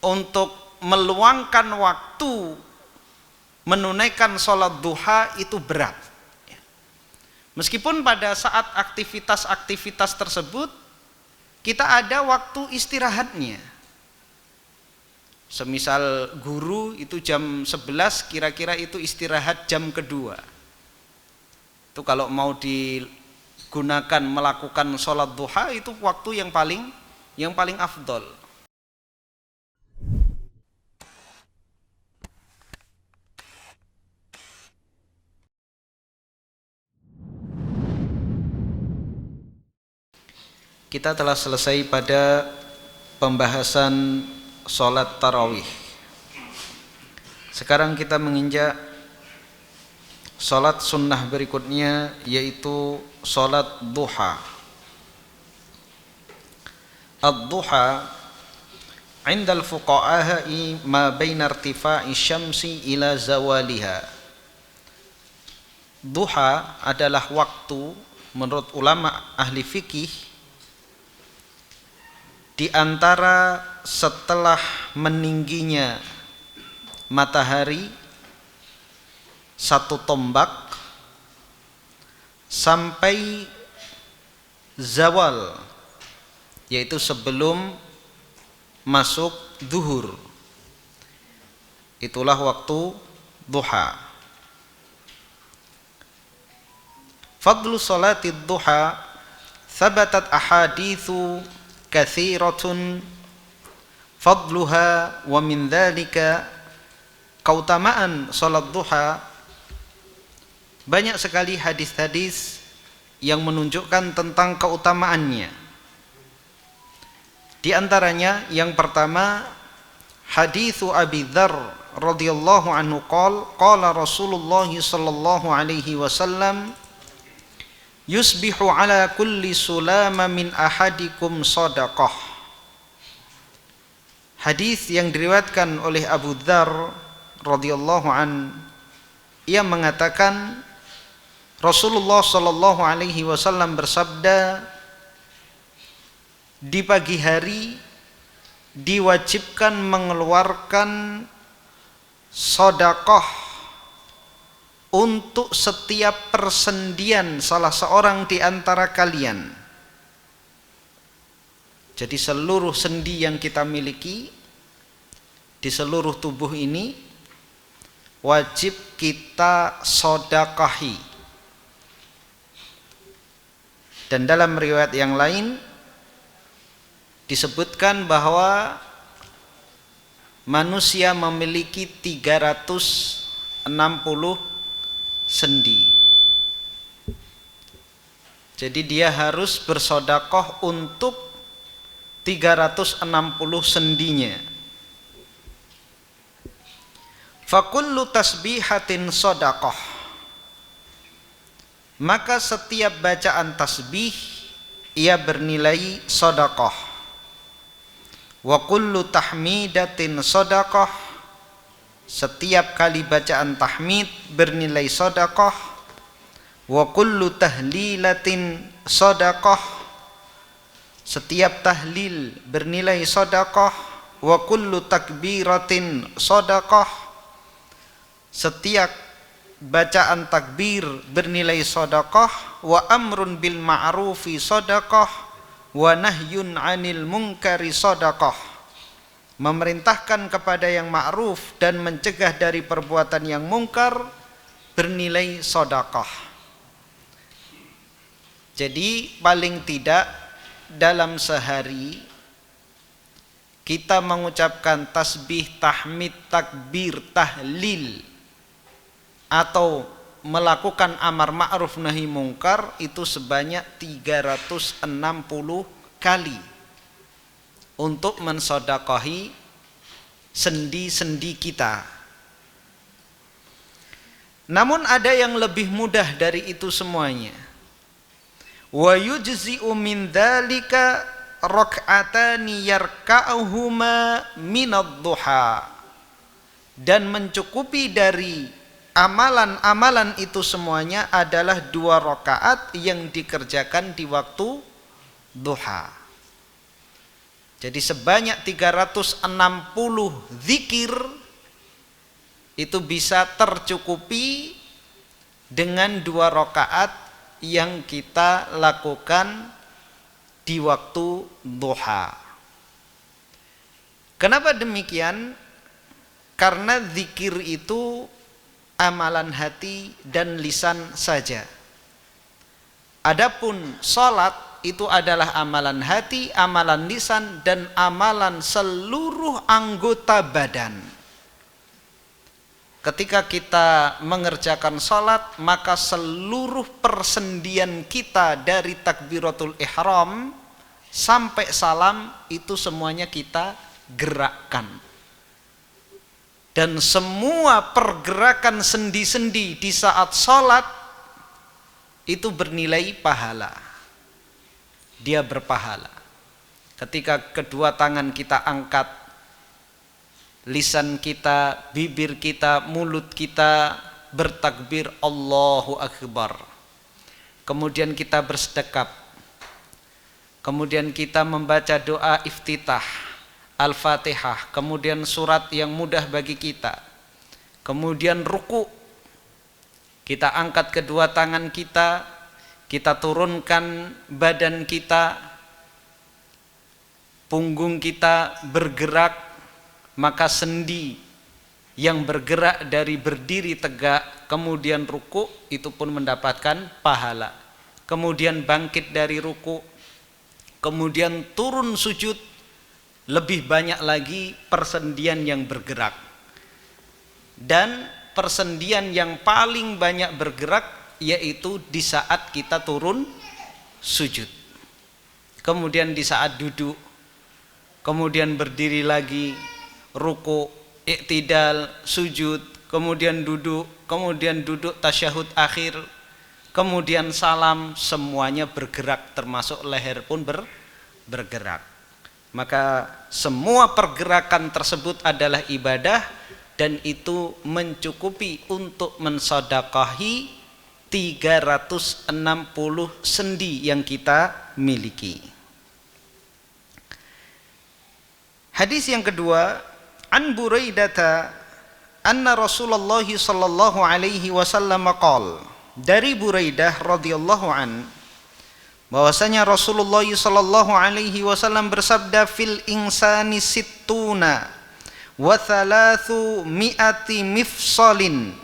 untuk meluangkan waktu menunaikan sholat duha itu berat. Meskipun pada saat aktivitas-aktivitas tersebut kita ada waktu istirahatnya. Semisal guru itu jam 11, kira-kira itu istirahat jam kedua. Itu kalau mau digunakan melakukan sholat duha itu waktu yang paling afdol. Kita telah selesai pada pembahasan sholat tarawih. Sekarang kita menginjak sholat sunnah berikutnya, yaitu sholat duha. Ad-duha indal fuqaha'i ma baina irtifa'i syamsi ila zawaliha. Duha adalah waktu menurut ulama ahli fikih di antara setelah meningginya matahari 1 tombak sampai zawal, yaitu sebelum masuk zuhur. Itulah waktu duha. Fadlu salatid duha thabatat ahaditsu katsiratun fadluha, wa min dzalika keutamaan salat duha. Banyak sekali hadis-hadis yang menunjukkan tentang keutamaannya. Di antaranya yang pertama hadis Abi Dzar radhiyallahu anhu qala Rasulullah sallallahu alaihi wasallam yusbihu ala kulli sulama min ahadikum sadaqah. Hadis yang diriwayatkan oleh Abu Dzar radhiyallahu an, ia mengatakan Rasulullah sallallahu alaihi wasallam bersabda, di pagi hari diwajibkan mengeluarkan sedekah untuk setiap persendian salah seorang di antara kalian. Jadi seluruh sendi yang kita miliki di seluruh tubuh ini wajib kita sedekahi. Dan dalam riwayat yang lain disebutkan bahwa manusia memiliki 360 sendi. Jadi dia harus bersedekah untuk 360 sendinya. Fakullu tasbihatin sedekah, maka setiap bacaan tasbih ia bernilai sedekah. Wa kullu tahmidatin sedekah, setiap kali bacaan tahmid bernilai sedekah. Wa kullu tahlilatin sedekah, setiap tahlil bernilai sedekah. Wa kullu takbiratin sedekah, setiap bacaan takbir bernilai sedekah. Wa amrun bil ma'rufi sedekah, wa nahyun 'anil munkari sedekah, memerintahkan kepada yang ma'ruf dan mencegah dari perbuatan yang mungkar bernilai sedekah. Jadi paling tidak dalam sehari kita mengucapkan tasbih, tahmid, takbir, tahlil atau melakukan amar ma'ruf nahi mungkar itu sebanyak 360 kali untuk mensedekahi sendi-sendi kita. Namun ada yang lebih mudah dari itu semuanya. Wa yujzi'u min dzalika rak'atani yarka'uhuma minad duha, dan mencukupi dari amalan-amalan itu semuanya adalah 2 rakaat yang dikerjakan di waktu duha. Jadi sebanyak 360 zikir itu bisa tercukupi dengan 2 rakaat yang kita lakukan di waktu duha. Kenapa demikian? Karena zikir itu amalan hati dan lisan saja. Adapun salat itu adalah amalan hati, amalan lisan, dan amalan seluruh anggota badan. Ketika kita mengerjakan salat, maka seluruh persendian kita dari takbiratul ihram sampai salam itu semuanya kita gerakkan. Dan semua pergerakan sendi-sendi di saat salat itu bernilai pahala. Dia berpahala. Ketika kedua tangan kita angkat, lisan kita, bibir kita, mulut kita bertakbir Allahu Akbar. Kemudian kita bersedekap. Kemudian kita membaca doa iftitah, Al-Fatihah. Kemudian surat yang mudah bagi kita. Kemudian ruku. Kita angkat kedua tangan kita turunkan badan kita, punggung kita bergerak. Maka sendi yang bergerak dari berdiri tegak kemudian ruku itu pun mendapatkan pahala. Kemudian bangkit dari ruku, kemudian turun sujud, lebih banyak lagi persendian yang bergerak. Dan persendian yang paling banyak bergerak yaitu di saat kita turun sujud. Kemudian di saat duduk, kemudian berdiri lagi, ruku, iktidal, sujud, kemudian duduk tasyahud akhir, kemudian salam, semuanya bergerak, termasuk leher pun bergerak. Maka semua pergerakan tersebut adalah ibadah dan itu mencukupi untuk mensedekahi 360 sendi yang kita miliki. Hadis yang kedua, An Buraidata anna Rasulullah sallallahu alaihi wasallam qala, dari Buraidah radhiyallahu an bahwasanya Rasulullah sallallahu alaihi wasallam bersabda, fil insani sittuna wa thalathu mi'ati mifsalin,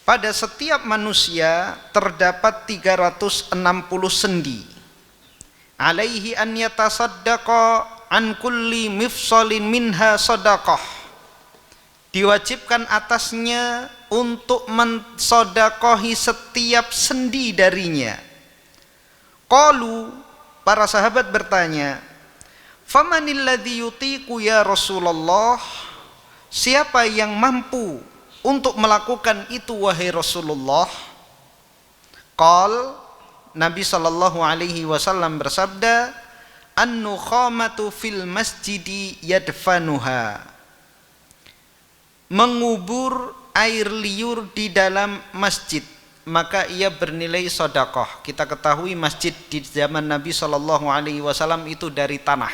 pada setiap manusia terdapat 360 sendi. Alaihi an yatasaddaqa an kulli mifsalin minha sadaqah, diwajibkan atasnya untuk mensodakohi setiap sendi darinya. Qalu, para sahabat bertanya, famanil ladzi yutiqu ya Rasulullah, siapa yang mampu untuk melakukan itu wahai Rasulullah? Qal, Nabi sallallahu alaihi wasallam bersabda, an-nukhamatu fil masjidi yadfanuha, mengubur air liur di dalam masjid, maka ia bernilai sedekah. Kita ketahui masjid di zaman Nabi sallallahu alaihi wasallam itu dari tanah.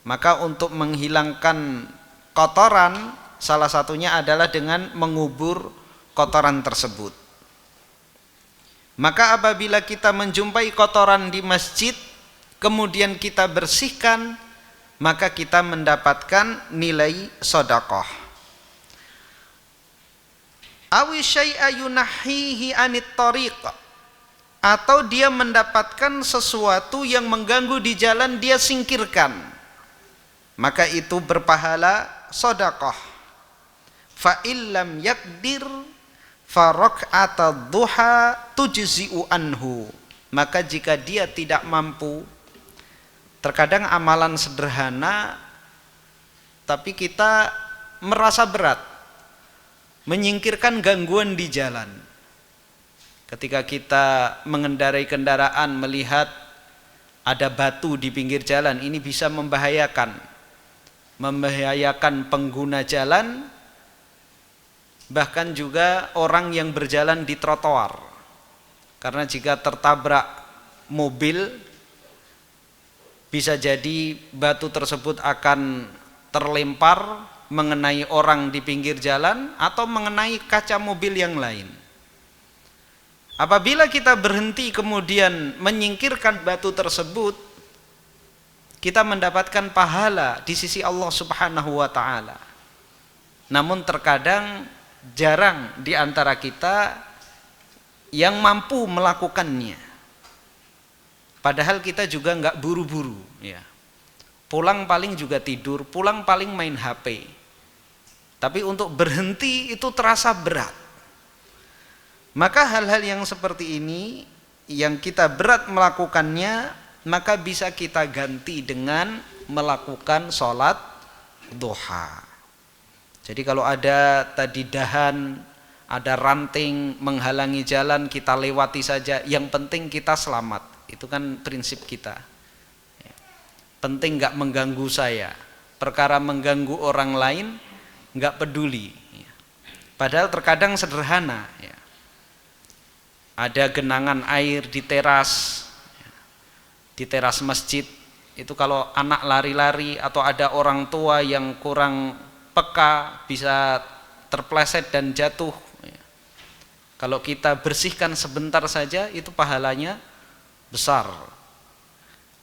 Maka untuk menghilangkan kotoran, salah satunya adalah dengan mengubur kotoran tersebut. Maka apabila kita menjumpai kotoran di masjid, kemudian kita bersihkan, maka kita mendapatkan nilai sedekah. Awi syai'a yunahihi anit tariq, atau dia mendapatkan sesuatu yang mengganggu di jalan, dia singkirkan, maka itu berpahala sedekah. Fa illam yakdir fa rak'atad duha tujzi'u anhu, maka jika dia tidak mampu, terkadang amalan sederhana tapi kita merasa berat, menyingkirkan gangguan di jalan. Ketika kita mengendarai kendaraan melihat ada batu di pinggir jalan, ini bisa membahayakan pengguna jalan, bahkan juga orang yang berjalan di trotoar. Karena jika tertabrak mobil, Bisa jadi batu tersebut akan terlempar mengenai orang di pinggir jalan atau mengenai kaca mobil yang lain. Apabila kita berhenti kemudian menyingkirkan batu tersebut, kita mendapatkan pahala di sisi Allah Subhanahu wa taala. Namun terkadang jarang di antara kita yang mampu melakukannya. Padahal kita juga nggak buru-buru, ya. Pulang paling juga tidur, pulang paling main HP. Tapi untuk berhenti itu terasa berat. Maka hal-hal yang seperti ini yang kita berat melakukannya, maka bisa kita ganti dengan melakukan sholat duha. Jadi kalau ada tadi dahan, ada ranting menghalangi jalan, kita lewati saja, yang penting kita selamat. Itu kan prinsip kita. Penting nggak mengganggu saya. Perkara mengganggu orang lain nggak peduli. Padahal terkadang sederhana. Ada genangan air di teras masjid. Itu kalau anak lari-lari atau ada orang tua yang kurang peka bisa terpleset dan jatuh. Kalau kita bersihkan sebentar saja itu pahalanya besar.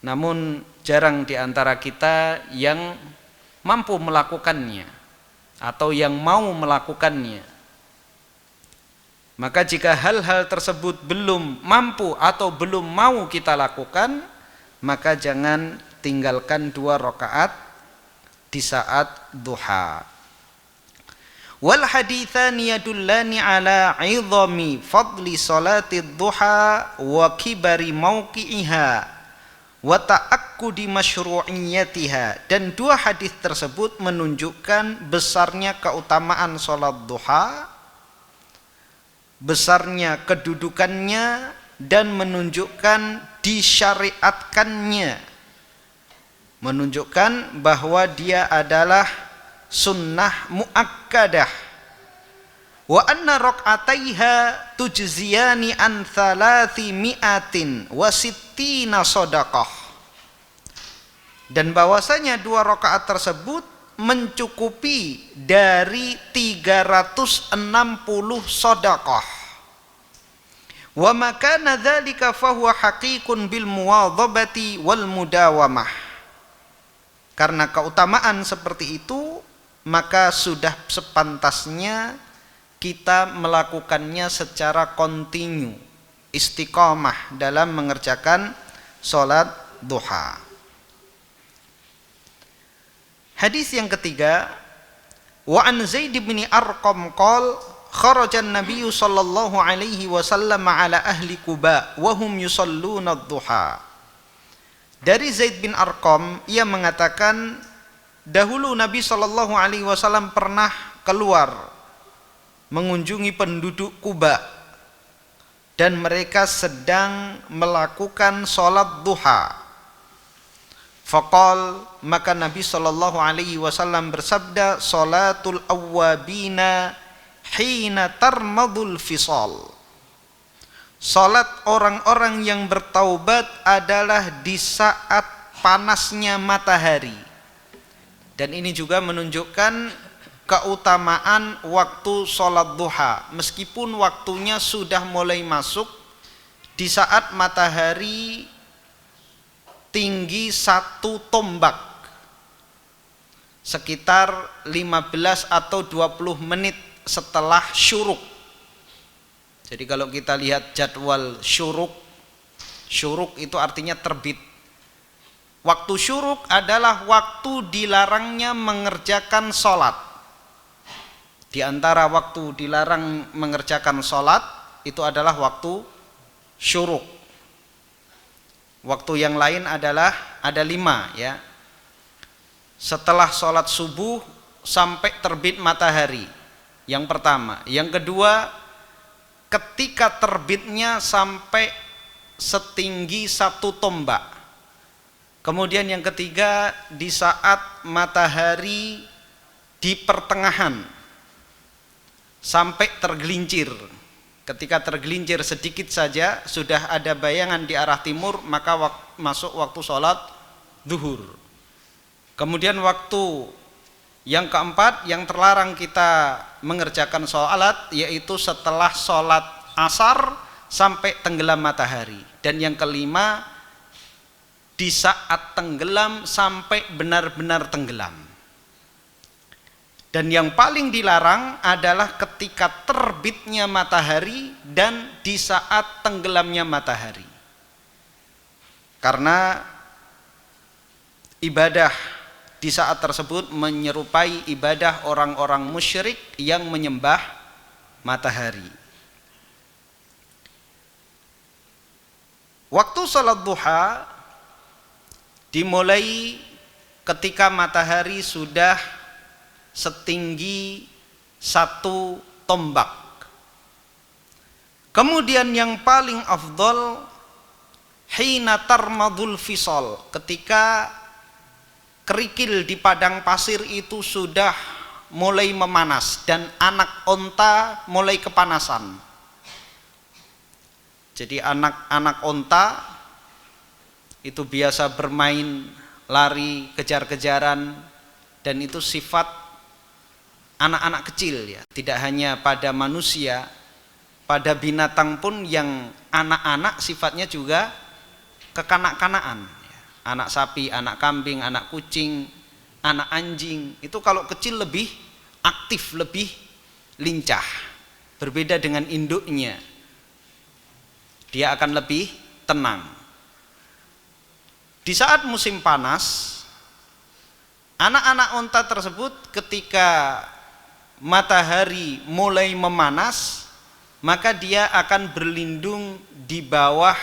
Namun jarang di antara kita yang mampu melakukannya atau yang mau melakukannya. Maka jika hal-hal tersebut belum mampu atau belum mau kita lakukan, maka jangan tinggalkan 2 rakaat di saat duha. Wal haditsani yadullani ala 'idhami fadli salati duha wa kibari mauqi'iha wa ta'akkudi masyru'iyyatiha. Dan 2 hadis tersebut menunjukkan besarnya keutamaan salat duha, besarnya kedudukannya, dan menunjukkan disyariatkannya, menunjukkan bahwa dia adalah sunnah muakkadah. Wa anna raq'ataiha tujziyani an 360 shadaqah. Dan bahwasanya 2 rakaat tersebut mencukupi dari 360 shadaqah. Wa makana dzalika fahuwa haqiqun bil muwadhabati wal mudawamah. Karena keutamaan seperti itu, maka sudah sepantasnya kita melakukannya secara kontinu, istiqamah dalam mengerjakan sholat duha. Hadis yang ketiga, wa an Zaid bin Arqam qala kharaja an-nabiy sallallahu alaihi wasallam ala ahli Quba wa hum yusalluna ad-duha. Dari Zaid bin Arqam, ia mengatakan dahulu Nabi sallallahu alaihi wasallam pernah keluar mengunjungi penduduk Quba dan mereka sedang melakukan sholat duha. Faqal, maka Nabi sallallahu alaihi wasallam bersabda, salatul awwabina hina tarmadul fisal. Salat orang-orang yang bertaubat adalah di saat panasnya matahari. Dan ini juga menunjukkan keutamaan waktu sholat duha, meskipun waktunya sudah mulai masuk di saat matahari tinggi 1 tombak, sekitar 15 atau 20 menit setelah syuruk. Jadi kalau kita lihat jadwal syuruk itu artinya terbit. Waktu syuruk adalah waktu dilarangnya mengerjakan sholat. Di antara waktu dilarang mengerjakan sholat itu adalah waktu syuruk. Waktu yang lain adalah ada 5 ya. Setelah sholat subuh sampai terbit matahari, yang pertama. Yang kedua, ketika terbitnya sampai setinggi 1 tombak. Kemudian yang ketiga, di saat matahari di pertengahan sampai tergelincir. Ketika tergelincir sedikit saja sudah ada bayangan di arah timur, maka masuk waktu sholat zuhur. Kemudian waktu yang keempat yang terlarang kita mengerjakan sholat yaitu setelah sholat asar sampai tenggelam matahari. Dan yang kelima di saat tenggelam sampai benar-benar tenggelam. Dan yang paling dilarang adalah ketika terbitnya matahari dan di saat tenggelamnya matahari. Karena ibadah di saat tersebut menyerupai ibadah orang-orang musyrik yang menyembah matahari. Waktu salat duha dimulai ketika matahari sudah setinggi 1 tombak. Kemudian yang paling afdol hina tarmadul fisol, ketika kerikil di padang pasir itu sudah mulai memanas dan anak onta mulai kepanasan. Jadi anak-anak onta itu biasa bermain, lari, kejar-kejaran, dan itu sifat anak-anak kecil ya, tidak hanya pada manusia, pada binatang pun yang anak-anak sifatnya juga kekanak-kanaan. Anak sapi, anak kambing, anak kucing, anak anjing, itu kalau kecil lebih aktif, lebih lincah. Berbeda dengan induknya, dia akan lebih tenang. Di saat musim panas, anak-anak unta tersebut ketika matahari mulai memanas, maka dia akan berlindung di bawah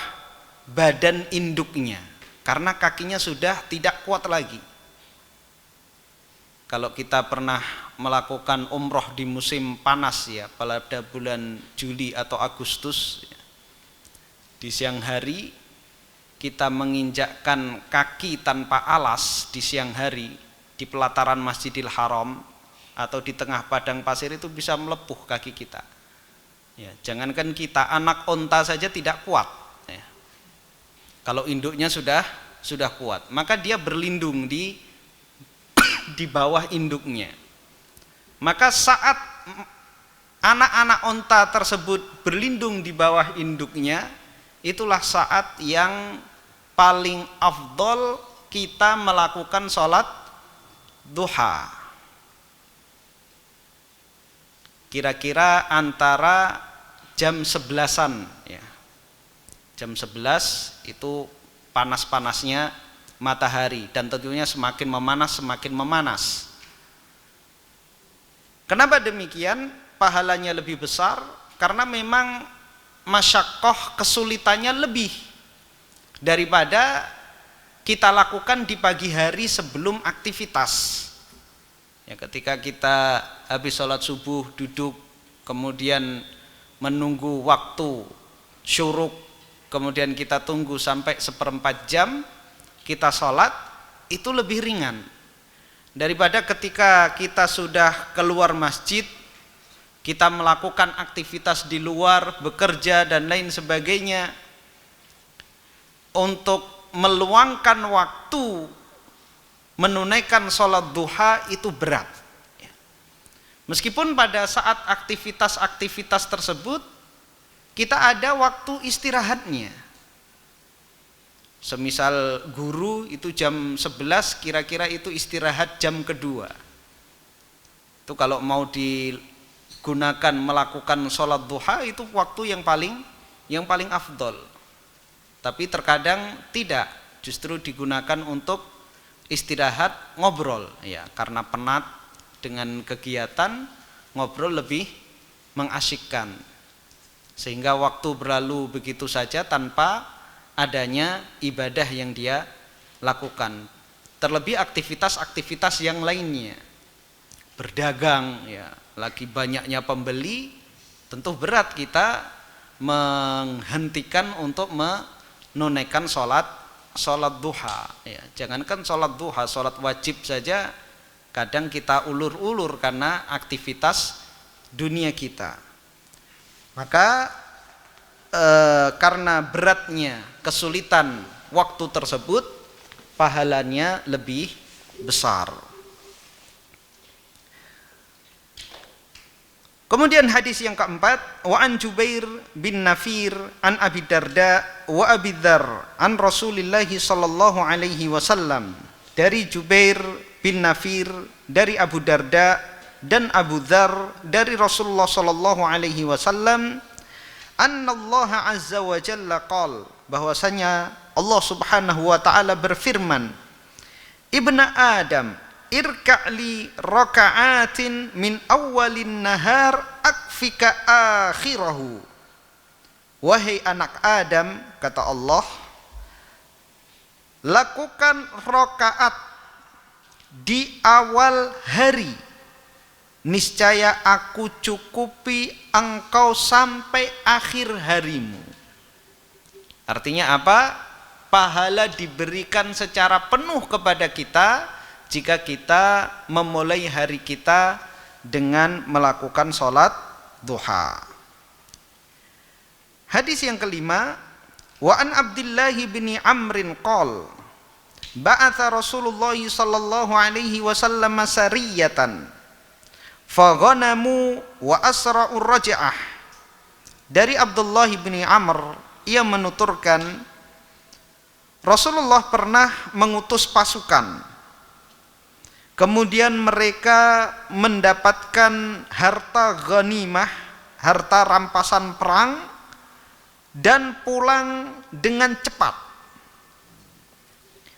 badan induknya karena kakinya sudah tidak kuat lagi. Kalau kita pernah melakukan umroh di musim panas ya, pada bulan Juli atau Agustus, di siang hari kita menginjakkan kaki tanpa alas di siang hari di pelataran Masjidil Haram atau di tengah padang pasir, itu bisa melepuh kaki kita. Ya, jangankan kita, anak onta saja tidak kuat. Ya. Kalau induknya sudah kuat, maka dia berlindung di bawah induknya. Maka saat anak-anak onta tersebut berlindung di bawah induknya, itulah saat yang paling afdol kita melakukan sholat duha. Kira-kira antara jam 11-an ya. Jam 11 itu panas-panasnya matahari, dan tentunya semakin memanas. Kenapa demikian? Pahalanya lebih besar karena memang masyaqqah, kesulitannya lebih daripada kita lakukan di pagi hari sebelum aktivitas. Ya, ketika kita habis sholat subuh duduk, kemudian menunggu waktu syuruk, kemudian kita tunggu sampai 1/4 jam kita sholat, itu lebih ringan daripada ketika kita sudah keluar masjid, kita melakukan aktivitas di luar, bekerja dan lain sebagainya. Untuk meluangkan waktu menunaikan sholat duha itu berat. Meskipun pada saat aktivitas-aktivitas tersebut kita ada waktu istirahatnya. Semisal guru itu jam 11, kira-kira itu istirahat jam kedua. Itu kalau mau digunakan melakukan sholat duha, itu waktu yang paling afdol. Tapi terkadang tidak, justru digunakan untuk istirahat, ngobrol ya, karena penat dengan kegiatan, ngobrol lebih mengasyikkan, sehingga waktu berlalu begitu saja tanpa adanya ibadah yang dia lakukan. Terlebih aktivitas-aktivitas yang lainnya, berdagang ya, lagi banyaknya pembeli, tentu berat kita menghentikan untuk menunaikan sholat duha ya. Jangankan sholat duha, sholat wajib saja kadang kita ulur-ulur karena aktivitas dunia kita. Maka karena beratnya kesulitan waktu tersebut, pahalanya lebih besar. Kemudian hadis yang keempat, wa an Jubair bin Nafir an Abi Darda wa Abi Dzar an Rasulillah sallallahu alaihi wasallam. Dari Jubair bin Nafir, dari Abu Darda dan Abu Dzar dari Rasulullah sallallahu alaihi wasallam, annallaha azza wa jalla qala, bahwasanya Allah Subhanahu wa taala berfirman, Ibna Adam, irka'li raka'atin min awwalin nahar akfika akhirahu. Wahai anak Adam, kata Allah, lakukan rakaat di awal hari, niscaya aku cukupi engkau sampai akhir harimu. Artinya apa? Pahala diberikan secara penuh kepada kita jika kita memulai hari kita dengan melakukan sholat duha. Hadis yang kelima, wa an Abdullah bin Amrin qol, ba'atha Rasulullah sallallahu alaihi wasallam sariyatan faghanamu wa asra'ur raj'ah. Dari Abdullah bin Amr, ia menuturkan Rasulullah pernah mengutus pasukan, kemudian mereka mendapatkan harta ghanimah, harta rampasan perang, dan pulang dengan cepat.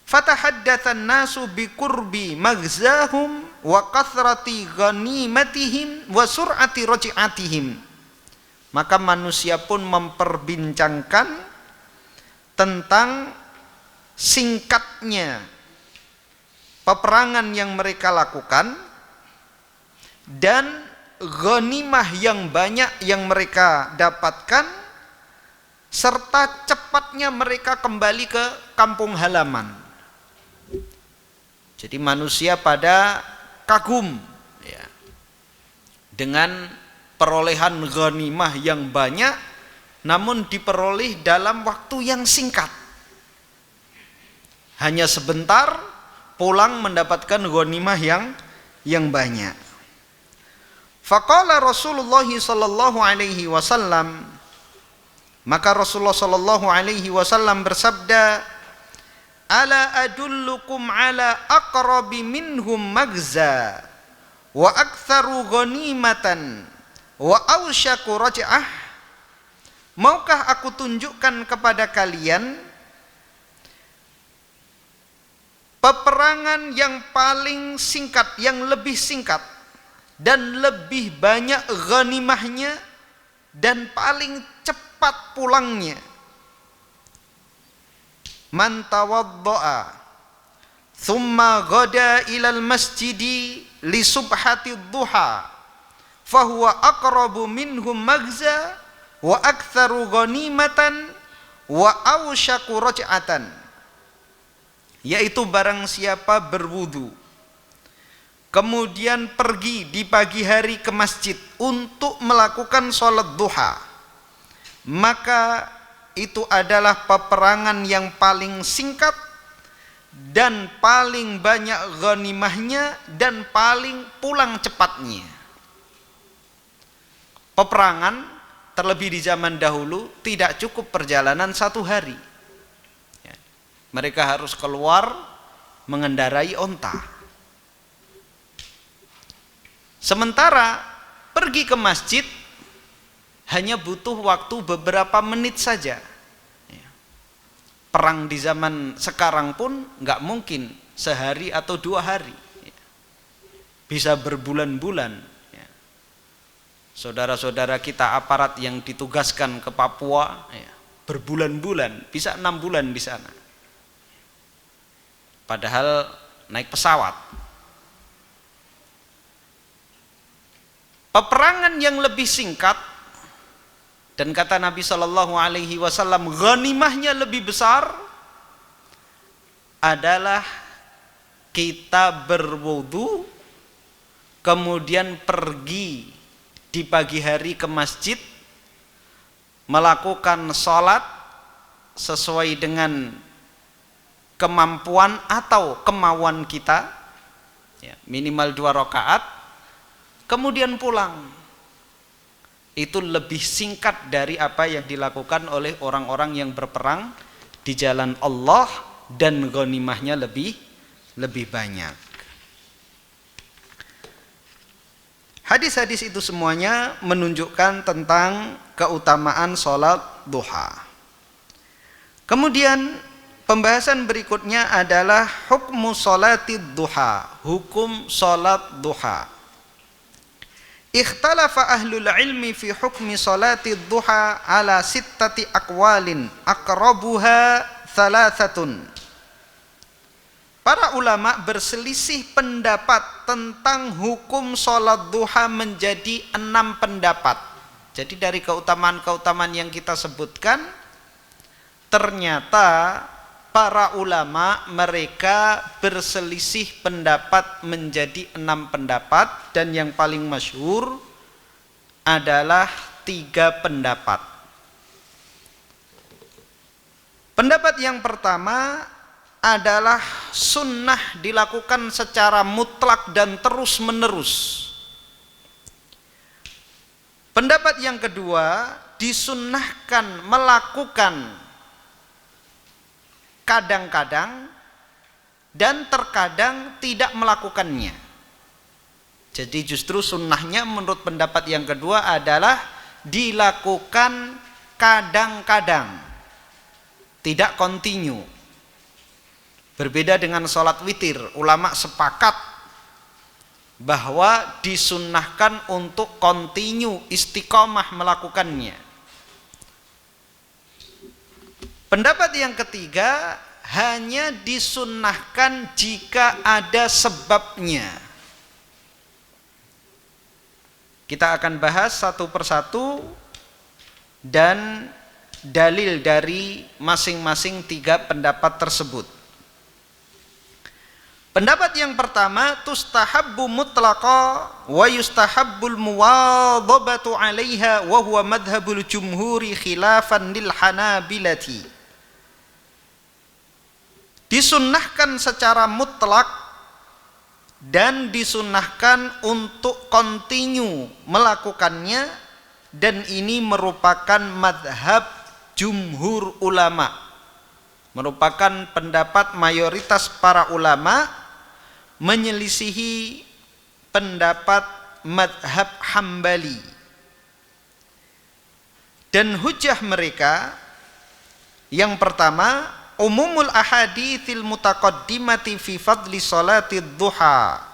Fatahaddatsan nasu bi qurbi maghzahum wa kathrati ghanimatihim wa sur'ati raj'atihim. Maka manusia pun memperbincangkan tentang singkatnya peperangan yang mereka lakukan dan ghanimah yang banyak yang mereka dapatkan, serta cepatnya mereka kembali ke kampung halaman. Jadi manusia pada kagum ya, dengan perolehan ghanimah yang banyak namun diperoleh dalam waktu yang singkat. Hanya sebentar pulang mendapatkan ghanimah yang banyak. Faqala Rasulullah sallallahu alaihi wasallam, maka Rasulullah sallallahu alaihi wasallam bersabda, ala adullukum ala aqrabi minhum maghza wa aktsaru ghanimatan wa awsyaku raj'ah. Maukah aku tunjukkan kepada kalian peperangan yang paling singkat, yang lebih singkat dan lebih banyak ghanimahnya dan paling cepat pulangnya. Man tawadda'a thumma ghada ilal masjidi li subhati duha fahuwa aqrabu minhum maghza wa aktsaru ghanimatan wa awsyaku raj'atan. Yaitu barang siapa berwudu kemudian pergi di pagi hari ke masjid untuk melakukan sholat duha, maka itu adalah peperangan yang paling singkat dan paling banyak ghanimahnya dan paling pulang cepatnya. Peperangan terlebih di zaman dahulu tidak cukup perjalanan 1 hari. Mereka harus keluar mengendarai onta. Sementara pergi ke masjid hanya butuh waktu beberapa menit saja. Perang di zaman sekarang pun nggak mungkin sehari atau 2 hari. Bisa berbulan-bulan. Saudara-saudara kita aparat yang ditugaskan ke Papua berbulan-bulan, bisa 6 bulan di sana. Padahal naik pesawat. Peperangan yang lebih singkat, dan kata Nabi Shallallahu Alaihi Wasallam ghanimahnya lebih besar, adalah kita berwudu kemudian pergi di pagi hari ke masjid melakukan sholat sesuai dengan kemampuan atau kemauan kita, ya, minimal 2 rakaat, kemudian pulang. Itu lebih singkat dari apa yang dilakukan oleh orang-orang yang berperang di jalan Allah dan ghanimahnya lebih banyak. Hadis-hadis itu semuanya menunjukkan tentang keutamaan sholat duha. Kemudian pembahasan berikutnya adalah hukmu sholatid duha, hukum sholat duha. Ikhtalafa ahlul ilmi fi hukmi sholatid duha ala sittati aqwalin aqrabuha thalathatun. Para ulama berselisih pendapat tentang hukum sholat duha menjadi 6 pendapat. Jadi dari keutamaan-keutamaan yang kita sebutkan, ternyata para ulama mereka berselisih pendapat menjadi 6 pendapat, dan yang paling masyhur adalah 3 pendapat. Pendapat yang pertama adalah sunnah dilakukan secara mutlak dan terus menerus. Pendapat yang kedua, disunnahkan melakukan kadang-kadang dan terkadang tidak melakukannya. Jadi justru sunnahnya menurut pendapat yang kedua adalah dilakukan kadang-kadang, tidak kontinu. Berbeda dengan sholat witir, ulama sepakat bahwa disunnahkan untuk kontinu, istiqomah melakukannya. Pendapat yang ketiga, hanya disunnahkan jika ada sebabnya. Kita akan bahas satu persatu dan dalil dari masing-masing 3 pendapat tersebut. Pendapat yang pertama, tustahabbu mutlaqa wa yustahabbul muwadhabatu 'alaiha wa huwa madhhabul jumhuri khilafan lil Hanabilati. Disunnahkan secara mutlak dan disunnahkan untuk kontinu melakukannya, dan ini merupakan madhab jumhur ulama, merupakan pendapat mayoritas para ulama, menyelisihi pendapat madhab Hambali. Dan hujjah mereka yang pertama, umumul ahaditsil mutaqaddimati fi fadli salatid duha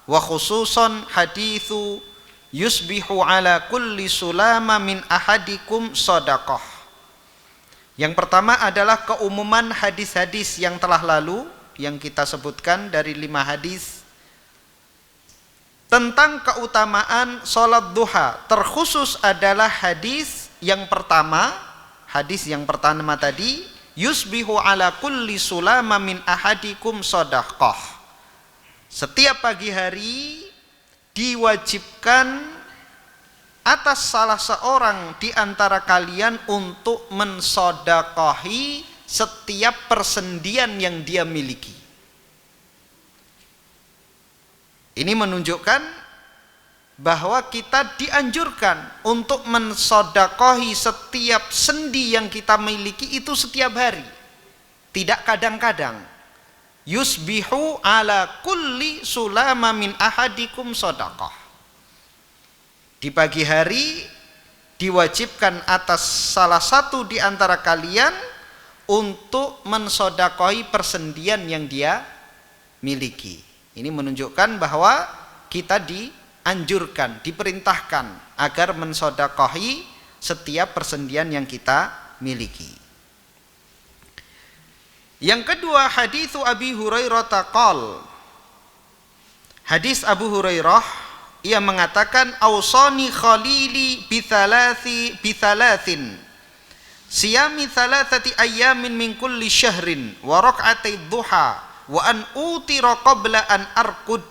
wa khususan hadithu yusbihu ala kulli sulama min ahadikum shadaqah. Yang pertama adalah keumuman hadis-hadis yang telah lalu yang kita sebutkan dari 5 hadis tentang keutamaan salat duha. Terkhusus adalah hadis yang pertama tadi, yusbihu ala kulli sulama min ahadikum shadaqah. Setiap pagi hari diwajibkan atas salah seorang di antara kalian untuk mensedekahi setiap persendian yang dia miliki. Ini menunjukkan bahwa kita dianjurkan untuk mensedekahi setiap sendi yang kita miliki itu setiap hari, tidak kadang-kadang. Yusbihu ala kulli sulama min ahadikum shadaqah. Di pagi hari diwajibkan atas salah satu di antara kalian untuk mensedekahi persendian yang dia miliki. Ini menunjukkan bahwa kita dianjurkan, diperintahkan agar mensedekahi setiap persendian yang kita miliki. Yang kedua, haditsu Abi Hurairah taqal. Hadis Abu Hurairah, ia mengatakan, ausani khalili bithalathin siyami thalathati ayyamin min kulli syahrin wa rak'atay duha wa an utira qabla an arqud.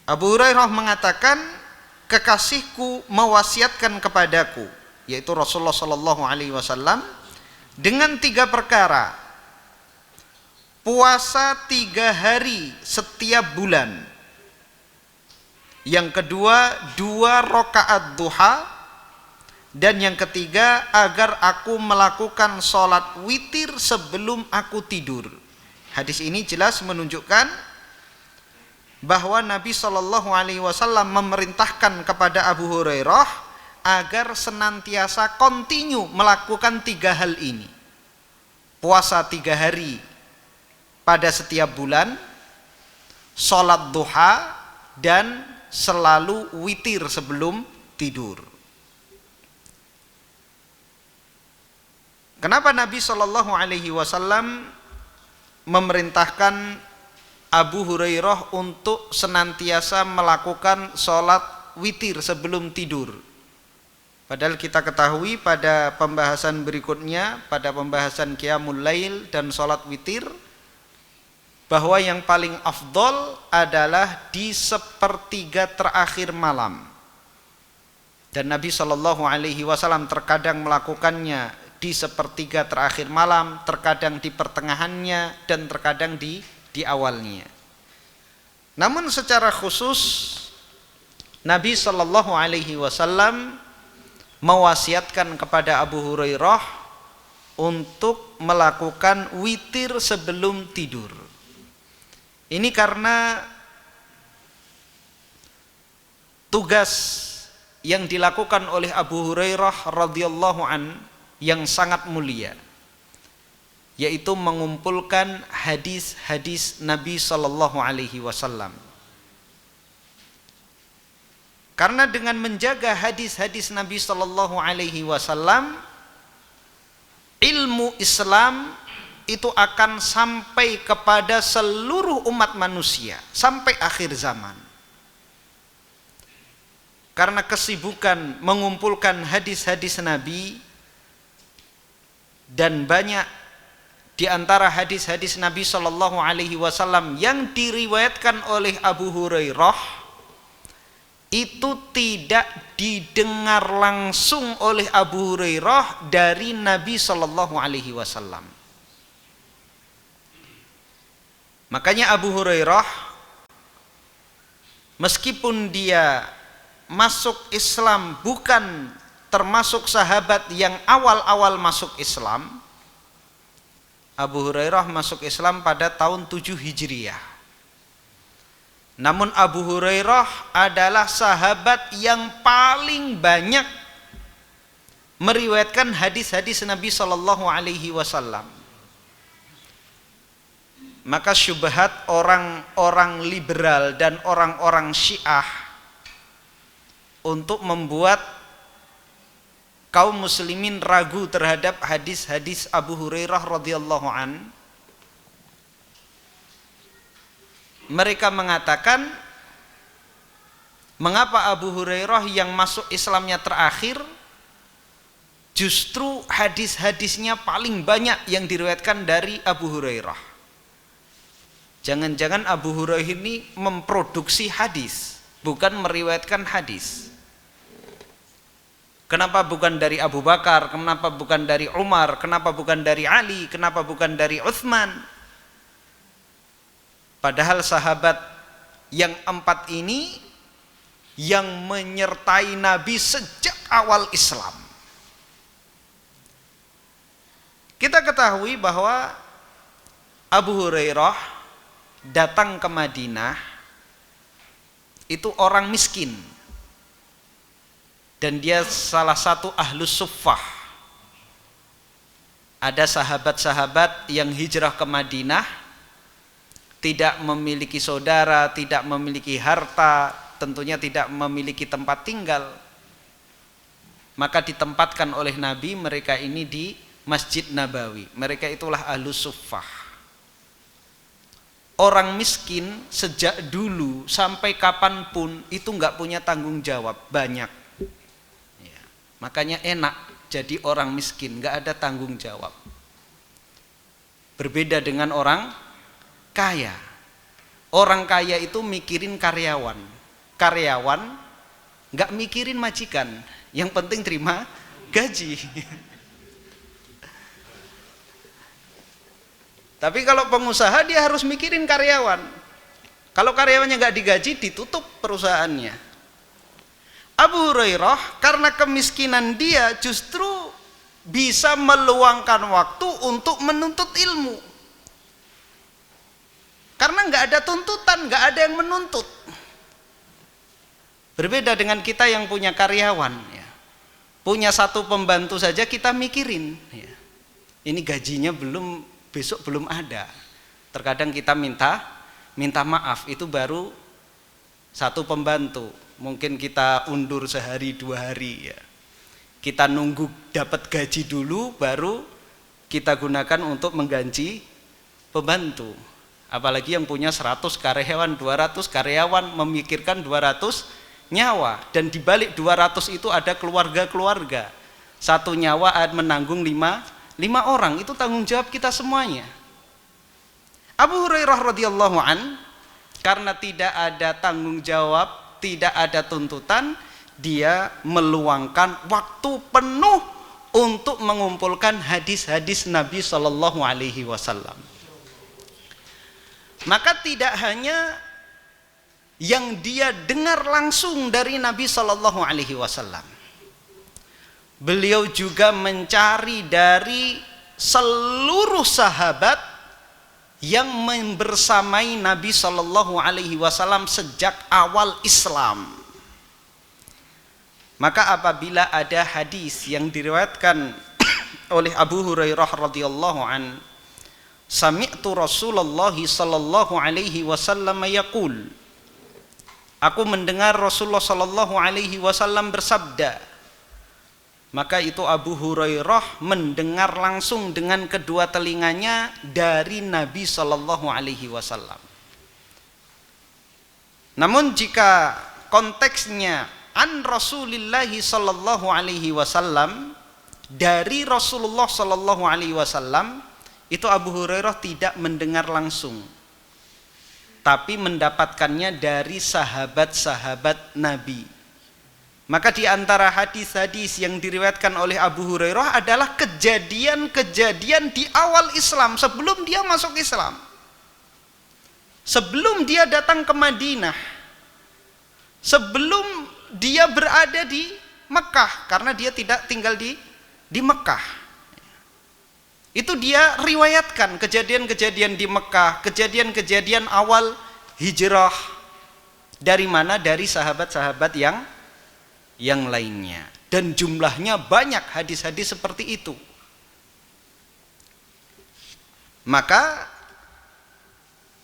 Abu Hurairah mengatakan, kekasihku mewasiatkan kepadaku, yaitu Rasulullah sallallahu alaihi wasallam, dengan 3 perkara. puasa 3 hari setiap bulan. Yang kedua, 2 rakaat duha. Dan yang ketiga, agar aku melakukan sholat witir sebelum aku tidur. Hadis ini jelas menunjukkan bahwa Nabi SAW memerintahkan kepada Abu Hurairah agar senantiasa kontinu melakukan 3 hal ini. Puasa 3 hari pada setiap bulan, sholat duha, dan selalu witir sebelum tidur. Kenapa Nabi SAW memerintahkan Abu Hurairah untuk senantiasa melakukan sholat witir sebelum tidur? Padahal kita ketahui pada pembahasan berikutnya, pada pembahasan Qiyamul Lail dan sholat witir, bahwa yang paling afdol adalah di sepertiga terakhir malam. Dan Nabi SAW terkadang melakukannya di sepertiga terakhir malam, terkadang di pertengahannya, dan terkadang di awalnya. Namun secara khusus Nabi SAW mewasiatkan kepada Abu Hurairah untuk melakukan witir sebelum tidur. Ini karena tugas yang dilakukan oleh Abu Hurairah radhiyallahu an yang sangat mulia, yaitu mengumpulkan hadis-hadis Nabi SAW. Karena dengan menjaga hadis-hadis Nabi SAW, ilmu Islam itu akan sampai kepada seluruh umat manusia sampai akhir zaman. Karena kesibukan mengumpulkan hadis-hadis Nabi, dan banyak di antara hadis-hadis Nabi SAW yang diriwayatkan oleh Abu Hurairah itu tidak didengar langsung oleh Abu Hurairah dari Nabi SAW. Makanya Abu Hurairah, meskipun dia masuk Islam bukan termasuk sahabat yang awal-awal masuk Islam, Abu Hurairah masuk Islam pada tahun 7 Hijriah. Namun Abu Hurairah adalah sahabat yang paling banyak meriwayatkan hadis-hadis Nabi SAW. Maka syubhat orang-orang liberal dan orang-orang Syiah untuk membuat kaum muslimin ragu terhadap hadis-hadis Abu Hurairah radhiyallahu an, mereka mengatakan, mengapa Abu Hurairah yang masuk Islamnya terakhir justru hadis-hadisnya paling banyak yang diriwayatkan dari Abu Hurairah? Jangan-jangan Abu Hurairah ini memproduksi hadis, bukan meriwayatkan hadis. Kenapa bukan dari Abu Bakar? Kenapa bukan dari Umar? Kenapa bukan dari Ali? Kenapa bukan dari Utsman? Padahal sahabat yang 4 ini yang menyertai Nabi sejak awal Islam. Kita ketahui bahwa Abu Hurairah datang ke Madinah itu orang miskin. Dan dia salah satu ahlus suffah. Ada sahabat-sahabat yang hijrah ke Madinah, tidak memiliki saudara, tidak memiliki harta, tentunya tidak memiliki tempat tinggal. Maka ditempatkan oleh Nabi mereka ini di Masjid Nabawi. Mereka itulah ahlus suffah. Orang miskin sejak dulu sampai kapanpun itu nggak punya tanggung jawab banyak. Makanya enak jadi orang miskin, nggak ada tanggung jawab. Berbeda dengan orang kaya. Orang kaya itu mikirin karyawan. Karyawan nggak mikirin majikan. Yang penting terima gaji. Tapi kalau pengusaha dia harus mikirin karyawan. Kalau karyawannya nggak digaji, ditutup perusahaannya. Abu Hurairah karena kemiskinan dia justru bisa meluangkan waktu untuk menuntut ilmu. Karena nggak ada tuntutan, nggak ada yang menuntut. Berbeda dengan kita yang punya karyawan, ya. Punya satu pembantu saja kita mikirin, ya. Ini gajinya besok belum ada. Terkadang kita minta maaf, itu baru satu pembantu. Mungkin kita undur sehari 2 hari, ya. Kita nunggu dapat gaji dulu, baru kita gunakan untuk mengganti pembantu. Apalagi yang punya 100 karyawan, 200 karyawan, memikirkan 200 nyawa. Dan dibalik 200 itu ada keluarga-keluarga. Satu nyawa menanggung 5 orang, itu tanggung jawab kita semuanya. Abu Hurairah radhiyallahu an, karena tidak ada tanggung jawab, tidak ada tuntutan, dia meluangkan waktu penuh untuk mengumpulkan hadis-hadis Nabi Shallallahu Alaihi Wasallam. Maka tidak hanya yang dia dengar langsung dari Nabi Shallallahu Alaihi Wasallam, beliau juga mencari dari seluruh sahabat yang membersamai Nabi Shallallahu Alaihi Wasallam sejak awal Islam. Maka apabila ada hadis yang diriwayatkan oleh Abu Hurairah radhiyallahu an, sami'tu Rasulullah sallallahu alaihi wasallam yaqul, aku mendengar Rasulullah sallallahu alaihi wasallam bersabda, maka itu Abu Hurairah mendengar langsung dengan kedua telinganya dari Nabi sallallahu alaihi wasallam. Namun jika konteksnya an Rasulillahi sallallahu alaihi wasallam, dari Rasulullah sallallahu alaihi wasallam, itu Abu Hurairah tidak mendengar langsung, tapi mendapatkannya dari sahabat-sahabat Nabi. Maka di antara hadis-hadis yang diriwayatkan oleh Abu Hurairah adalah kejadian-kejadian di awal Islam, sebelum dia masuk Islam, sebelum dia datang ke Madinah, sebelum dia berada di Mekah, karena dia tidak tinggal di Mekah. Itu dia riwayatkan kejadian-kejadian di Mekah, kejadian-kejadian awal hijrah. Dari mana? Dari sahabat-sahabat yang lainnya. Dan jumlahnya banyak hadis-hadis seperti itu. Maka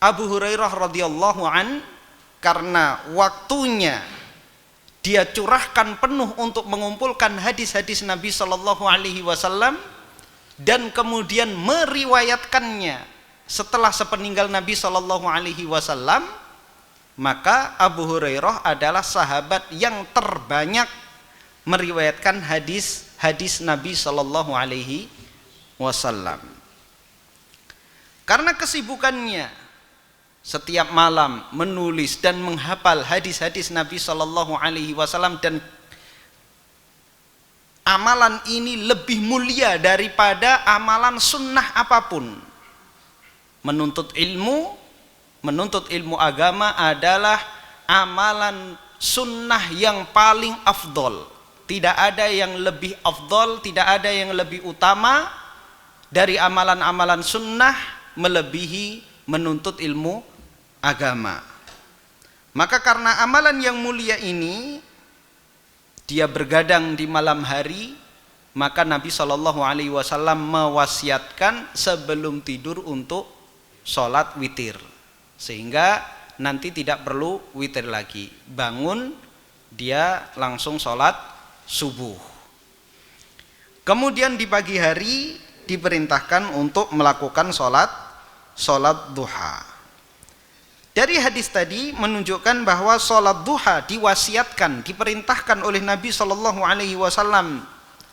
Abu Hurairah radhiyallahu an, karena waktunya dia curahkan penuh untuk mengumpulkan hadis-hadis Nabi Shallallahu Alaihi Wasallam dan kemudian meriwayatkannya setelah sepeninggal Nabi Shallallahu Alaihi Wasallam, maka Abu Hurairah adalah sahabat yang terbanyak meriwayatkan hadis-hadis Nabi Shallallahu Alaihi Wasallam. Karena kesibukannya setiap malam menulis dan menghafal hadis-hadis Nabi Shallallahu Alaihi Wasallam, dan amalan ini lebih mulia daripada amalan sunnah apapun. Menuntut ilmu agama adalah amalan sunnah yang paling afdol. Tidak ada yang lebih afdol, tidak ada yang lebih utama dari amalan-amalan sunnah melebihi menuntut ilmu agama. Maka karena amalan yang mulia ini, dia bergadang di malam hari, maka Nabi Shallallahu Alaihi Wasallam mewasiatkan sebelum tidur untuk sholat witir, sehingga nanti tidak perlu witir lagi, bangun dia langsung sholat subuh. Kemudian di pagi hari diperintahkan untuk melakukan sholat duha. Dari hadis tadi menunjukkan bahwa sholat duha diwasiatkan, diperintahkan oleh Nabi Shallallahu Alaihi Wasallam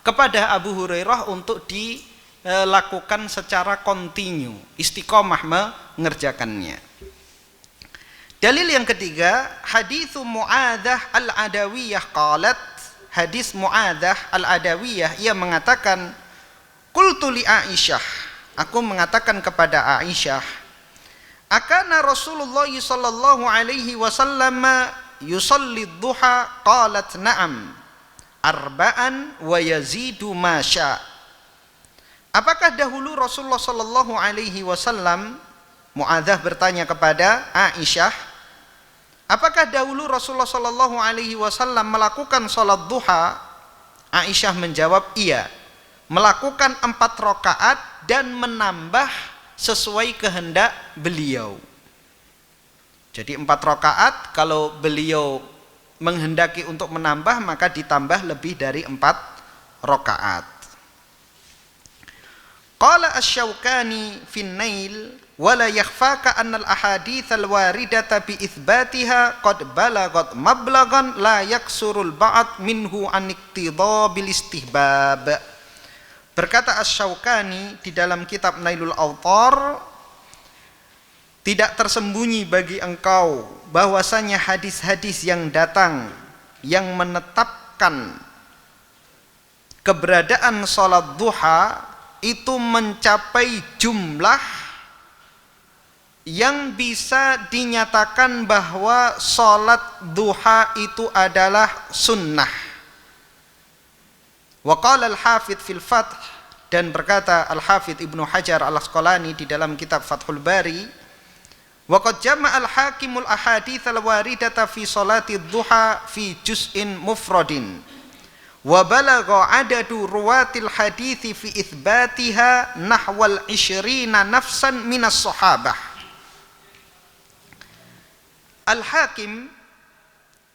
kepada Abu Hurairah untuk dilakukan secara kontinu, istiqomah mengerjakannya. Dalil yang ketiga, hadis Mu'adzah al-Adawiyah qalat, hadis Mu'adzah al-Adawiyah, ia mengatakan, qultu li Aisyah, aku mengatakan kepada Aisyah, akana Rasulullah sallallahu alaihi wasallam yusalli duha? Qalat na'am, arba'an wa yazidu ma sya'. Apakah dahulu Rasulullah sallallahu alaihi wasallam, Muadzah bertanya kepada Aisyah, apakah dahulu Rasulullah sallallahu alaihi wasallam melakukan salat duha? Aisyah menjawab, iya, melakukan 4 rakaat dan menambah sesuai kehendak beliau. Jadi 4 rakaat, kalau beliau menghendaki untuk menambah maka ditambah lebih dari 4 rakaat. Qala asy-Syaukani fin Nail, wala yakhfaka anna al-ahadits al-waridata bi itsbatiha qad balagat mablaghan la yaksurul ba'd minhu an iqtida bil istihbab. Berkata asy-Syaukani di dalam kitab Nailul Awtar, tidak tersembunyi bagi engkau bahwasanya hadis-hadis yang datang yang menetapkan keberadaan salat duha itu mencapai jumlah yang bisa dinyatakan bahwa salat duha itu adalah sunnah. Wa qala al-Hafidz fil Fath, dan berkata Al-Hafidz Ibnu Hajar Al-Asqalani di dalam kitab Fathul Bari, wa qad jama'a al-Hakimul ahadits al-waridata fi salati duha fi juz'in mufradin wa balagha adadu ruwatil hadithi fi itsbatiha nahwal 20 nafsan minas sahabah. Al-Hakim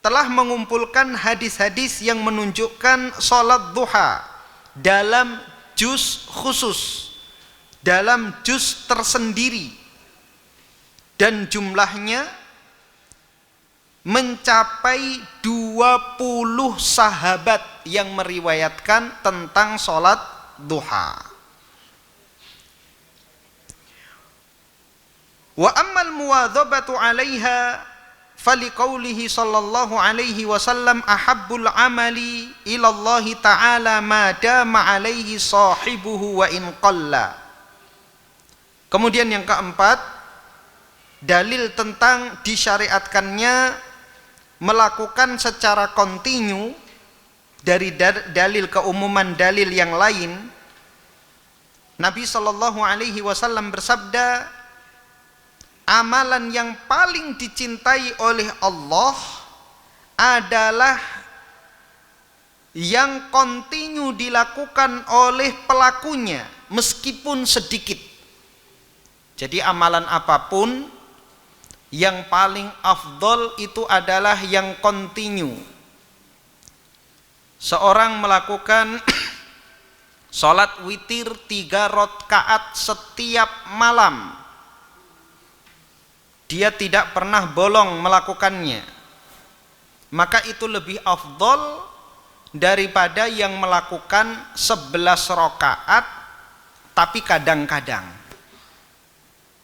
telah mengumpulkan hadis-hadis yang menunjukkan salat duha dalam juz khusus, dalam juz tersendiri, dan jumlahnya mencapai 20 sahabat yang meriwayatkan tentang salat duha. Wa ammal muwadhabatu 'alaiha faliqaulihi sallallahu alaihi wasallam ahabbul amali ilallahi ta'ala ma dama 'alaihi sahibuhu wa in qalla. Kemudian yang keempat, dalil tentang disyariatkannya melakukan secara kontinu dari dalil keumuman dalil yang lain. Nabi sallallahu alaihi wasallam bersabda, amalan yang paling dicintai oleh Allah adalah yang kontinu dilakukan oleh pelakunya meskipun sedikit. Jadi amalan apapun yang paling afdol itu adalah yang kontinu. Seorang melakukan sholat witir 3 rakaat setiap malam, dia tidak pernah bolong melakukannya, maka itu lebih afdol daripada yang melakukan 11 rakaat tapi kadang-kadang,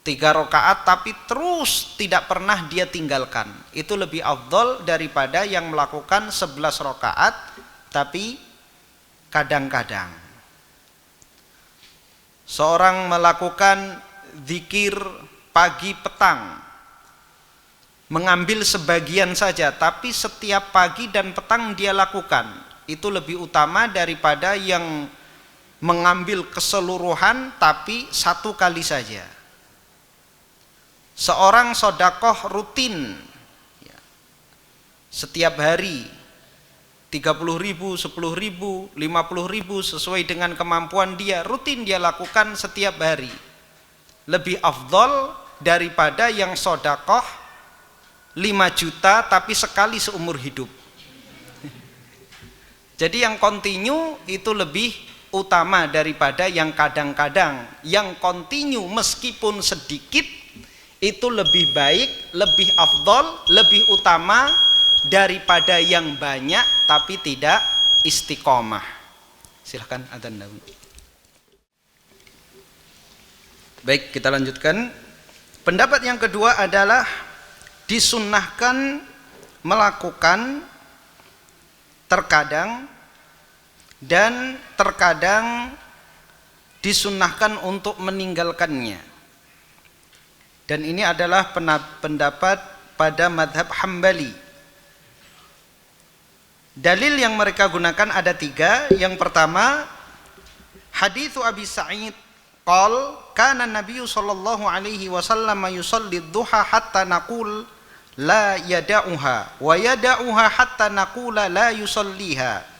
3 rakaat tapi terus tidak pernah dia tinggalkan. Itu lebih afdol daripada yang melakukan 11 rakaat tapi kadang-kadang. Seorang melakukan zikir pagi petang, mengambil sebagian saja tapi setiap pagi dan petang dia lakukan, itu lebih utama daripada yang mengambil keseluruhan tapi 1 kali saja. Seorang sodakoh rutin setiap hari 30.000, 10.000, 50.000 sesuai dengan kemampuan dia, rutin dia lakukan setiap hari, lebih afdol daripada yang sodakoh 5 juta tapi sekali seumur hidup. Jadi yang kontinu itu lebih utama daripada yang kadang-kadang. Yang kontinu meskipun sedikit itu lebih baik, lebih afdol, lebih utama daripada yang banyak tapi tidak istiqomah. Silahkan adzan dahulu. Baik, kita lanjutkan. Pendapat yang kedua adalah disunnahkan melakukan terkadang dan terkadang disunnahkan untuk meninggalkannya. Dan ini adalah pendapat pada madhab Hambali. Dalil yang mereka gunakan ada 3. Yang pertama, haditsu Abi Sa'id qol kana Nabi sallallahu alaihi wasallam yusalli duha hatta naqul la yada'uha wa yada'uha hatta naqula la yusalliha.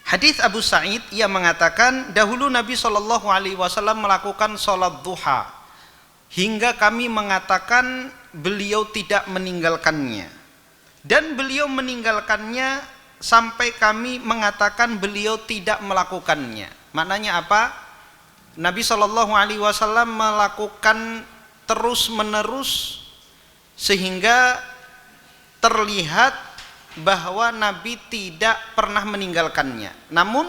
Hadis Abu Sa'id, ia mengatakan dahulu Nabi sallallahu alaihi wasallam melakukan salat duha hingga kami mengatakan beliau tidak meninggalkannya, dan beliau meninggalkannya sampai kami mengatakan beliau tidak melakukannya. Maknanya apa? Nabi Shallallahu Alaihi Wasallam melakukan terus menerus sehingga terlihat bahwa Nabi tidak pernah meninggalkannya. Namun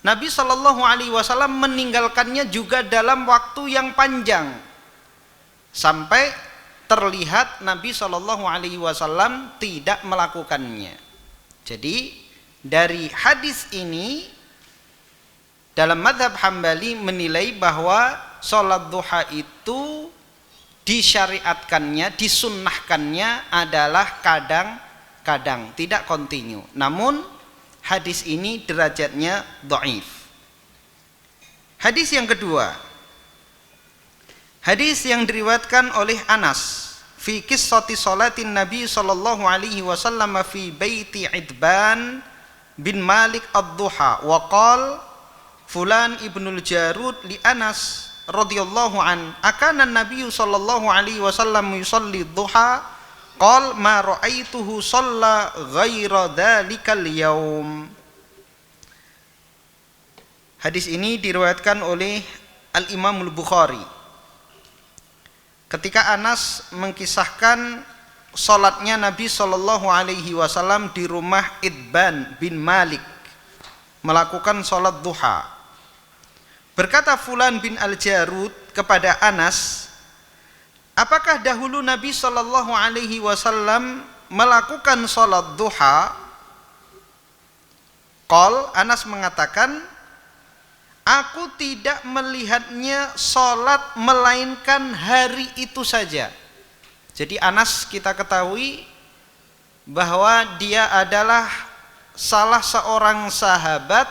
Nabi Shallallahu Alaihi Wasallam meninggalkannya juga dalam waktu yang panjang, sampai terlihat Nabi Shallallahu Alaihi Wasallam tidak melakukannya. Jadi dari hadis ini dalam mazhab Hambali menilai bahwa sholat duha itu disyariatkannya, disunnahkannya adalah kadang-kadang, tidak kontinu. Namun hadis ini derajatnya dhaif. Hadis yang kedua, hadis yang diriwayatkan oleh Anas fi qissati salatin Nabi sallallahu alaihi wasallam fi baiti Idban bin Malik ad-Duha wa qala fulan ibnul Jarud li Anas radhiyallahu an akana Nabi sallallahu alaihi wasallam yusalli duha qala ma ra'aituhu shalla ghaira dzalikal yaum. Hadis ini diriwayatkan oleh Al-Imam Al-Bukhari. Ketika Anas mengkisahkan salatnya Nabi sallallahu alaihi wasallam di rumah Idban bin Malik melakukan salat duha, berkata Fulan bin Al-Jarud kepada Anas, apakah dahulu Nabi sallallahu alaihi wasallam melakukan salat duha? Qal, Anas mengatakan, aku tidak melihatnya sholat melainkan hari itu saja. Jadi Anas kita ketahui bahwa dia adalah salah seorang sahabat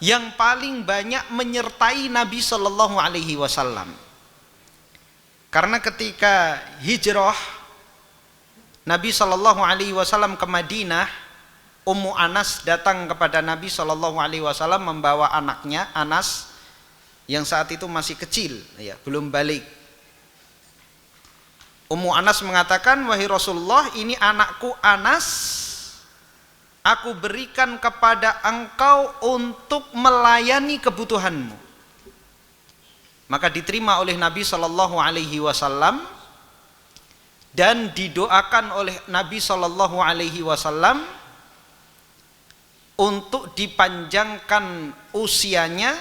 yang paling banyak menyertai Nabi Shallallahu Alaihi Wasallam. Karena ketika hijrah Nabi Shallallahu Alaihi Wasallam ke Madinah, Ummu Anas datang kepada Nabi Shallallahu Alaihi Wasallam membawa anaknya Anas yang saat itu masih kecil, ya, belum balik. Ummu Anas mengatakan, wahai Rasulullah, ini anakku Anas, aku berikan kepada engkau untuk melayani kebutuhanmu. Maka diterima oleh Nabi Shallallahu Alaihi Wasallam dan didoakan oleh Nabi Shallallahu Alaihi Wasallam untuk dipanjangkan usianya,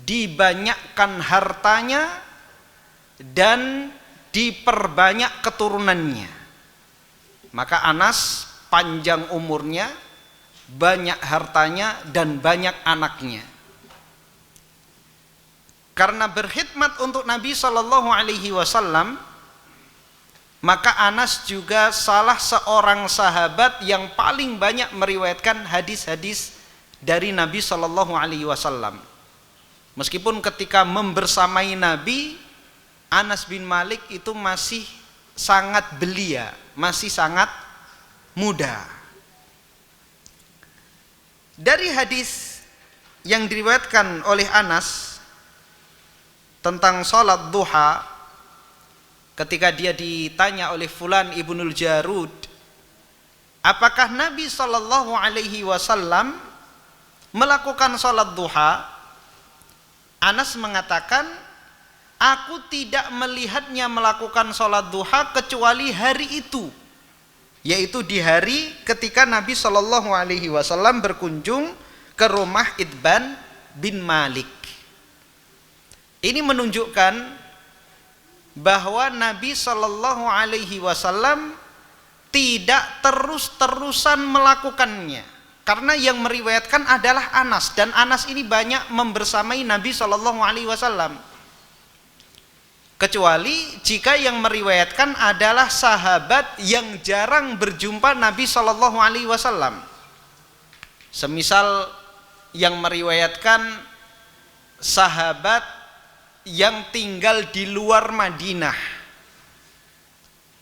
dibanyakkan hartanya, dan diperbanyak keturunannya. Maka Anas panjang umurnya, banyak hartanya, dan banyak anaknya. Karena berkhidmat untuk Nabi Shallallahu Alaihi Wasallam, maka Anas juga salah seorang sahabat yang paling banyak meriwayatkan hadis-hadis dari Nabi Shallallahu Alaihi Wasallam. Meskipun ketika membersamai Nabi, Anas bin Malik itu masih sangat belia, masih sangat muda. Dari hadis yang diriwayatkan oleh Anas tentang sholat duha, ketika dia ditanya oleh Fulan ibnul Jarud, apakah Nabi Shallallahu Alaihi Wasallam melakukan sholat duha? Anas mengatakan, aku tidak melihatnya melakukan sholat duha kecuali hari itu, yaitu di hari ketika Nabi Shallallahu Alaihi Wasallam berkunjung ke rumah Idban bin Malik. Ini menunjukkan bahwa Nabi Shallallahu Alaihi Wasallam tidak terus-terusan melakukannya. karena yang meriwayatkan adalah Anas, dan Anas ini banyak membersamai Nabi Shallallahu Alaihi Wasallam. Kecuali jika yang meriwayatkan adalah sahabat yang jarang berjumpa Nabi Shallallahu Alaihi Wasallam. Semisal yang meriwayatkan sahabat yang tinggal di luar Madinah,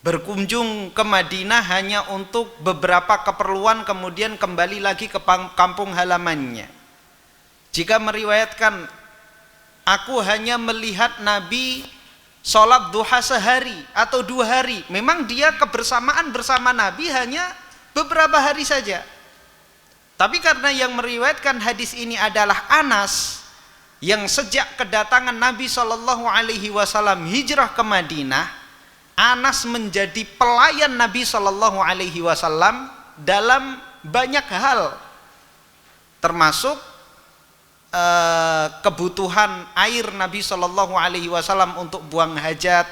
berkunjung ke Madinah hanya untuk beberapa keperluan, kemudian kembali lagi ke kampung halamannya. Jika meriwayatkan, aku hanya melihat Nabi sholat duha sehari atau 2 hari, memang dia kebersamaan bersama Nabi hanya beberapa hari saja. Tapi karena yang meriwayatkan hadis ini adalah Anas, yang sejak kedatangan Nabi Shallallahu Alaihi Wasallam hijrah ke Madinah, Anas menjadi pelayan Nabi Shallallahu Alaihi Wasallam dalam banyak hal, termasuk kebutuhan air Nabi Shallallahu Alaihi Wasallam untuk buang hajat,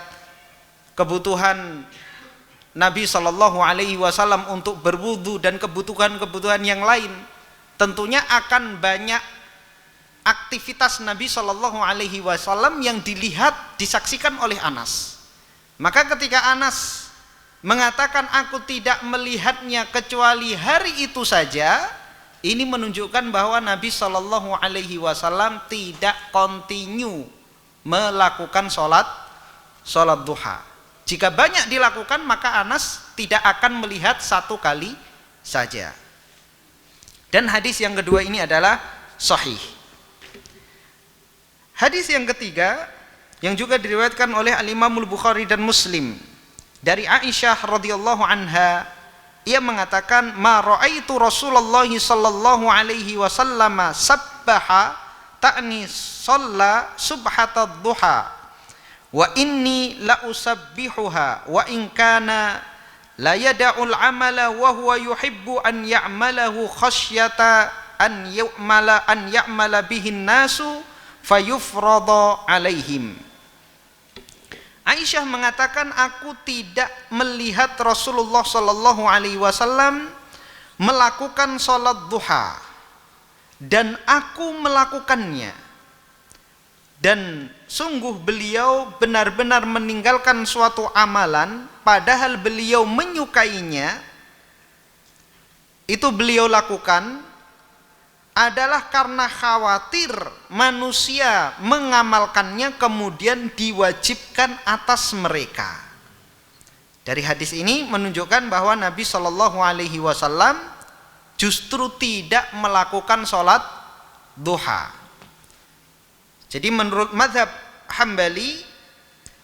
kebutuhan Nabi Shallallahu Alaihi Wasallam untuk berwudu, dan kebutuhan-kebutuhan yang lain. Tentunya akan banyak aktivitas Nabi Shallallahu Alaihi Wasallam yang dilihat, disaksikan oleh Anas. Maka ketika Anas mengatakan aku tidak melihatnya kecuali hari itu saja, ini menunjukkan bahwa Nabi Shallallahu Alaihi Wasallam tidak kontinu melakukan sholat duha. Jika banyak dilakukan, maka Anas tidak akan melihat 1 kali saja. Dan hadis yang kedua ini adalah sahih. Hadis yang ketiga yang juga diriwayatkan oleh Al-Imam Al-Bukhari dan Muslim dari Aisyah radhiyallahu anha, ia mengatakan, ma ra'aitu Rasulullah sallallahu alaihi wasallam sabbaha ta'ni shalla subhatad duha wa inni la usabbihuha wa in kana la yada'ul amala wa huwa yuhibbu an ya'malahu khasyata an ya'mala bihin nasu fayufrada alaihim. Aisyah mengatakan, aku tidak melihat Rasulullah Shallallahu Alaihi Wasallam melakukan sholat duha, dan aku melakukannya, dan sungguh beliau benar-benar meninggalkan suatu amalan padahal beliau menyukainya. Itu beliau lakukan adalah karena khawatir manusia mengamalkannya kemudian diwajibkan atas mereka. Dari hadis ini menunjukkan bahwa Nabi Shallallahu Alaihi Wasallam justru tidak melakukan sholat duha. Jadi menurut mazhab Hambali,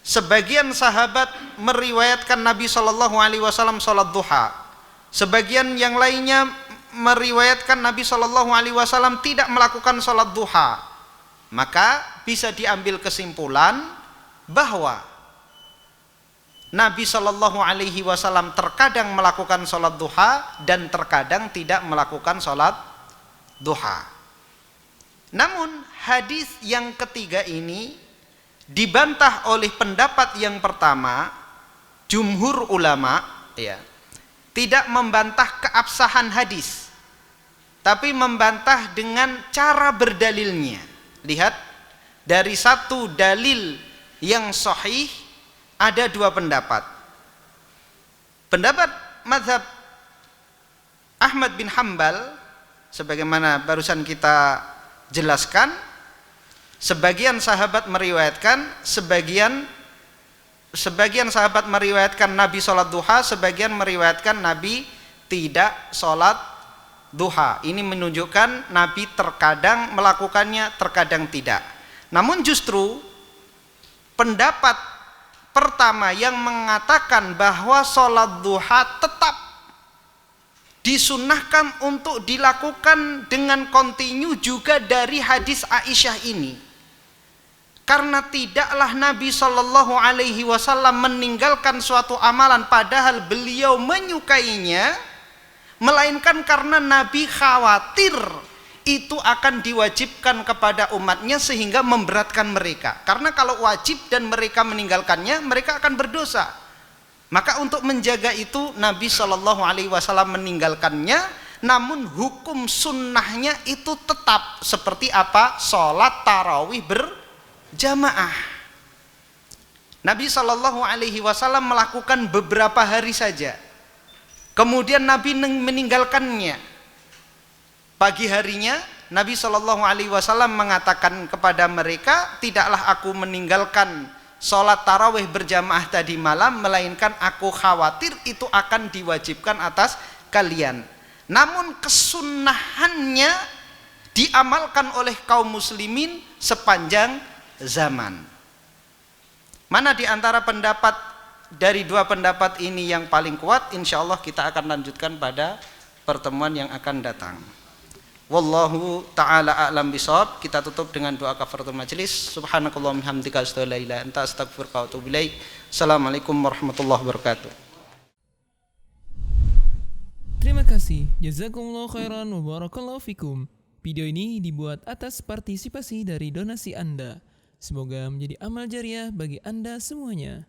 sebagian sahabat meriwayatkan Nabi Shallallahu Alaihi Wasallam sholat duha, sebagian yang lainnya meriwayatkan Nabi Shallallahu Alaihi Wasallam tidak melakukan sholat duha. Maka bisa diambil kesimpulan bahwa Nabi Shallallahu Alaihi Wasallam terkadang melakukan sholat duha dan terkadang tidak melakukan sholat duha. Namun hadis yang ketiga ini dibantah oleh pendapat yang pertama. Jumhur ulama tidak membantah keabsahan hadis, tapi membantah dengan cara berdalilnya. Lihat, dari satu dalil yang sahih ada 2 pendapat. Pendapat mazhab Ahmad bin Hambal, sebagaimana barusan kita jelaskan, sebagian sahabat meriwayatkan, sebagian sahabat meriwayatkan Nabi sholat duha, sebagian meriwayatkan Nabi tidak sholat duha. Ini menunjukkan Nabi terkadang melakukannya, terkadang tidak. Namun justru pendapat pertama yang mengatakan bahwa sholat duha tetap disunnahkan untuk dilakukan dengan kontinu juga dari hadis Aisyah ini. Karena tidaklah Nabi Shallallahu Alaihi Wasallam meninggalkan suatu amalan padahal beliau menyukainya, melainkan karena Nabi khawatir itu akan diwajibkan kepada umatnya sehingga memberatkan mereka. Karena kalau wajib dan mereka meninggalkannya, mereka akan berdosa. Maka untuk menjaga itu Nabi Shallallahu Alaihi Wasallam meninggalkannya namun hukum sunnahnya itu tetap seperti apa? Sholat tarawih berjamaah. Nabi SAW melakukan beberapa hari saja, kemudian Nabi meninggalkannya. Pagi harinya Nabi SAW mengatakan kepada mereka, tidaklah aku meninggalkan sholat tarawih berjamaah tadi malam, melainkan aku khawatir itu akan diwajibkan atas kalian. Namun kesunnahannya diamalkan oleh kaum muslimin sepanjang zaman. Mana di antara pendapat dari dua pendapat ini yang paling kuat? Insya Allah kita akan lanjutkan pada pertemuan yang akan datang. Wallahu ta'ala a'lam bishawab. Kita tutup dengan doa kafaratul majelis. Subhanakallahumma hamdika asyhadu an la ilaha illa anta astaghfiruka wa atubu ilaik. Assalamualaikum warahmatullahi wabarakatuh. Terima kasih. Jazakumullahu khairan wa barakallahu fikum. Video ini dibuat atas partisipasi dari donasi Anda. Semoga menjadi amal jariah bagi Anda semuanya.